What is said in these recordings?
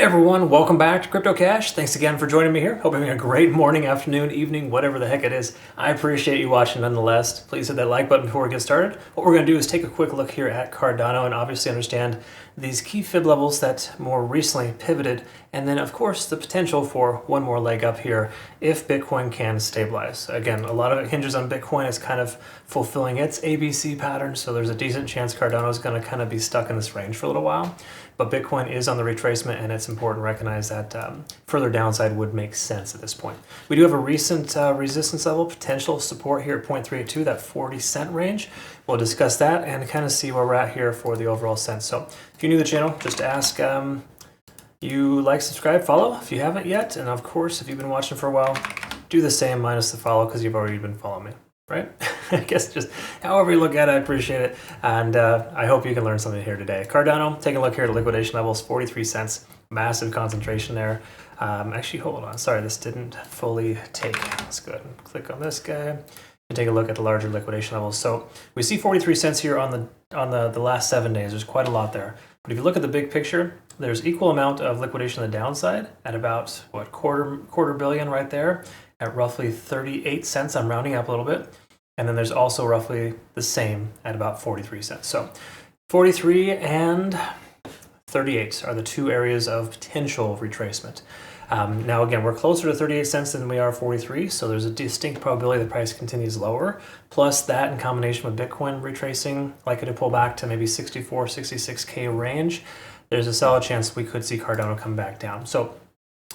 Hey everyone, welcome back to CryptoCache. Thanks again for joining me here. Hope you're having a great morning, afternoon, evening, whatever the heck it is. I appreciate you watching nonetheless. Please hit that like button before we get started. What we're going to do is take a quick look here at Cardano and obviously understand these key fib levels that more recently pivoted, and then of course the potential for one more leg up here if Bitcoin can stabilize. Again, a lot of it hinges on Bitcoin. It's kind of fulfilling its ABC pattern, so there's a decent chance Cardano is going to kind of be stuck in this range for a little while. But Bitcoin is on the retracement, and it's important to recognize that further downside would make sense at this point. We do have a recent resistance level, potential support here at 0.382, that 40-cent range. We'll discuss that and kind of see where we're at here for the overall sense. So if you're new to the channel, just ask you like, subscribe, follow if you haven't yet. And of course, if you've been watching for a while, do the same minus the follow because you've already been following me, right? I guess just however you look at it, I appreciate it. And I hope you can learn something here today. Cardano, take a look here at liquidation levels, 43 cents, massive concentration there. Actually, hold on. Sorry, this didn't fully take. Let's go ahead and click on this guy and take a look at the larger liquidation levels. So we see 43 cents here on the last 7 days. There's quite a lot there. But if you look at the big picture, there's equal amount of liquidation on the downside at about, what, quarter billion right there at roughly 38 cents. I'm rounding up a little bit. And then there's also roughly the same at about 43 cents. So 43 and 38 are the two areas of potential retracement. Now, again, we're closer to 38 cents than we are 43, so there's a distinct probability the price continues lower. Plus that in combination with Bitcoin retracing, likely to pull back to maybe 64, 66K range, there's a solid chance we could see Cardano come back down. So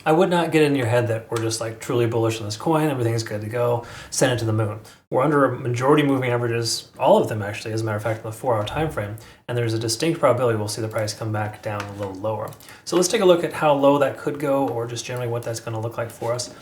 I would not get in your head that we're just like truly bullish on this coin, everything's good to go, send it to the moon. We're under a majority moving averages, all of them actually, as a matter of fact, in the 4-hour time frame, and there's a distinct probability we'll see the price come back down a little lower. So let's take a look at how low that could go, or just generally what that's going to look like for us.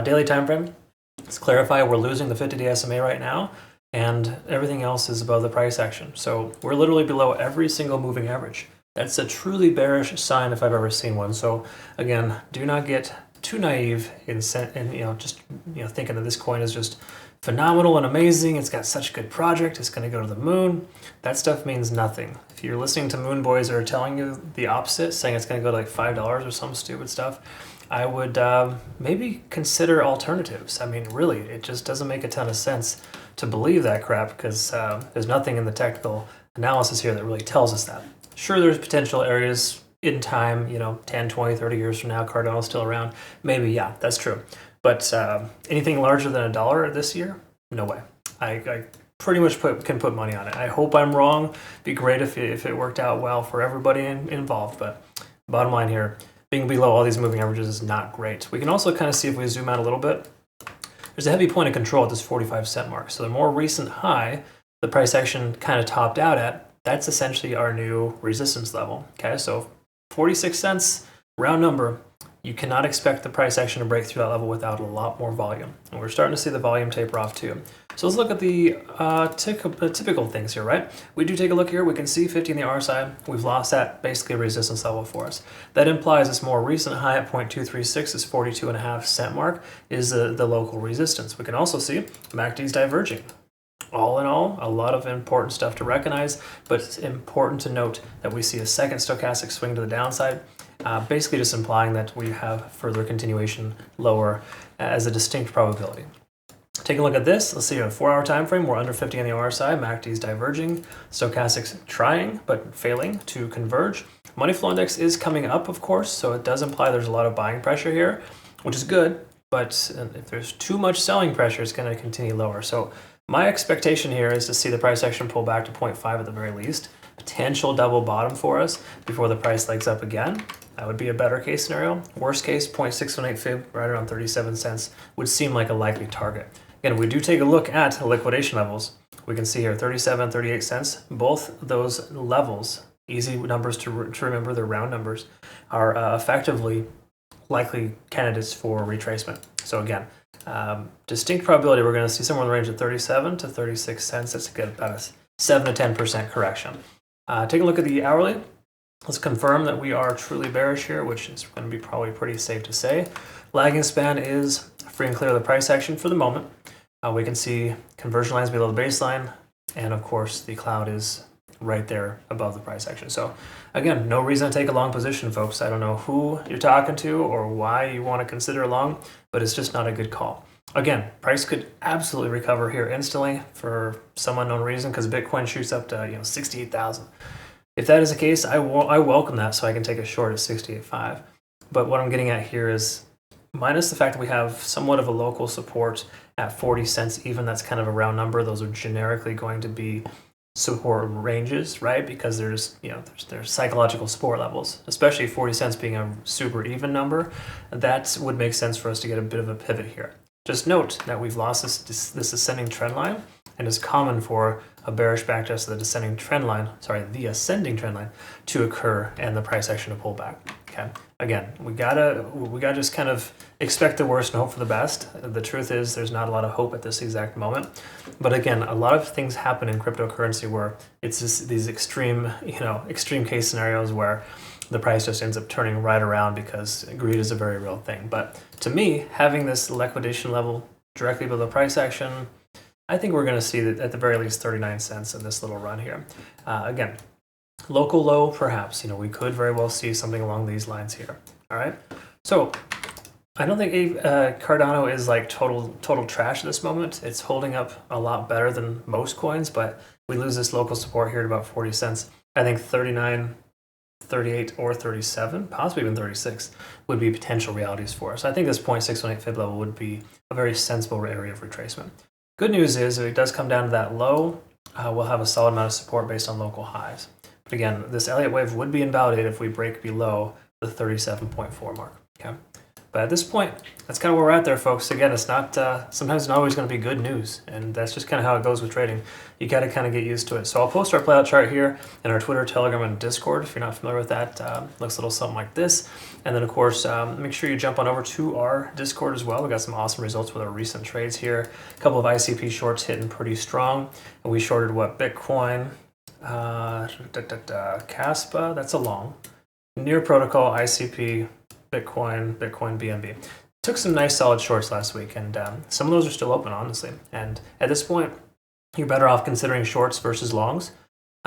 Daily time frame, let's clarify, we're losing the 50-day SMA right now, and everything else is above the price action. So we're literally below every single moving average. That's a truly bearish sign if I've ever seen one. So again, do not get too naive in just thinking that this coin is just phenomenal and amazing. It's got such a good project. It's going to go to the moon. That stuff means nothing. If you're listening to moon boys that are telling you the opposite, saying it's going to go to like $5 or some stupid stuff, I would maybe consider alternatives. I mean, really, it just doesn't make a ton of sense to believe that crap because there's nothing in the technical analysis here that really tells us that. Sure, there's potential areas in time, 10, 20, 30 years from now, Cardano's still around. Maybe, yeah, that's true. But anything larger than $1 this year? No way. I pretty much can put money on it. I hope I'm wrong. It'd be great if it worked out well for everybody involved. But bottom line here, being below all these moving averages is not great. We can also kind of see if we zoom out a little bit. There's a heavy point of control at this 45-cent mark. So the more recent high the price action kind of topped out at, that's essentially our new resistance level. Okay, so 46 cents, round number, you cannot expect the price action to break through that level without a lot more volume. And we're starting to see the volume taper off too. So let's look at the typical things here, right? We do take a look here. We can see 50 on the RSI. We've lost that basically resistance level for us. That implies this more recent high at 0.236, this 42.5-cent mark, is the local resistance. We can also see MACD's diverging. All in all, a lot of important stuff to recognize, but it's important to note that we see a second stochastic swing to the downside, basically just implying that we have further continuation lower as a distinct probability. Take a look at this. Let's see, a 4-hour time frame, we're under 50 on the RSI, MACD's diverging, stochastics trying but failing to converge. Money flow index is coming up, of course, so it does imply there's a lot of buying pressure here, which is good, but if there's too much selling pressure, it's going to continue lower. So my expectation here is to see the price action pull back to 0.5 at the very least. Potential double bottom for us before the price legs up again. That would be a better case scenario. Worst case, 0.618 fib, right around 37 cents, would seem like a likely target. Again, if we do take a look at liquidation levels, we can see here 37, 38 cents. Both those levels, easy numbers to remember, they're round numbers, are effectively likely candidates for retracement. So again, distinct probability we're going to see somewhere in the range of 37 to 36 cents. That's about a 7 to 10% correction. Take a look at the hourly. Let's confirm that we are truly bearish here, which is going to be probably pretty safe to say. Lagging span is free and clear of the price action for the moment. We can see conversion lines below the baseline, and of course the cloud is right there above the price action. So again, no reason to take a long position, folks. I don't know who you're talking to or why you want to consider long, but it's just not a good call. Again, price could absolutely recover here instantly for some unknown reason because Bitcoin shoots up to 68,000. If that is the case, I welcome that so I can take a short at 68.5. But what I'm getting at here is minus the fact that we have somewhat of a local support at 40 cents even, that's kind of a round number. Those are generically going to be support ranges, right? Because there's psychological support levels, especially 40 cents being a super even number. That would make sense for us to get a bit of a pivot here. Just note that we've lost this ascending trend line, and it's common for a bearish backtest of the ascending trend line to occur and the price action to pull back. Okay. Again, we gotta just kind of expect the worst and hope for the best. The truth is there's not a lot of hope at this exact moment. But again, a lot of things happen in cryptocurrency where it's just these extreme case scenarios where the price just ends up turning right around because greed is a very real thing. But to me, having this liquidation level directly below the price action, I think we're going to see that at the very least 39 cents in this little run here. Again, local low, perhaps. We could very well see something along these lines here. All right. So I don't think Cardano is like total trash at this moment. It's holding up a lot better than most coins, but we lose this local support here at about 40 cents. I think 39, 38, or 37, possibly even 36, would be potential realities for us. I think this 0.618 fib level would be a very sensible area of retracement. Good news is if it does come down to that low, we'll have a solid amount of support based on local highs. But again, this Elliott wave would be invalidated if we break below the 37.4 mark. Okay. But at this point, that's kind of where we're at there, folks. Again, it's not sometimes it's not always going to be good news, and that's just kind of how it goes with trading. You got to kind of get used to it. So I'll post our playout chart here in our Twitter, Telegram, and Discord. If you're not familiar with that, looks a little something like this. And then, of course, make sure you jump on over to our Discord as well. We got some awesome results with our recent trades here. A couple of ICP shorts hitting pretty strong, and we shorted what Bitcoin, Caspa. That's a long. Near Protocol, ICP. Bitcoin, BNB. Took some nice solid shorts last week, and some of those are still open, honestly. And at this point, you're better off considering shorts versus longs,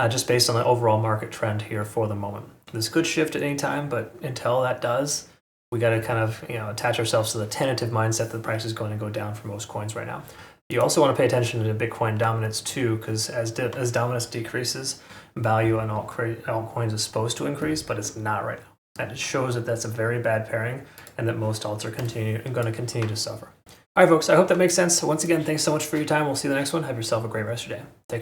just based on the overall market trend here for the moment. This could shift at any time, but until that does, we got to kind of attach ourselves to the tentative mindset that the price is going to go down for most coins right now. You also want to pay attention to Bitcoin dominance too, because as dominance decreases, value on altcoins is supposed to increase, but it's not right now. And it shows that that's a very bad pairing and that most alts are going to continue to suffer. All right, folks, I hope that makes sense. So once again, thanks so much for your time. We'll see you in the next one. Have yourself a great rest of your day. Take care.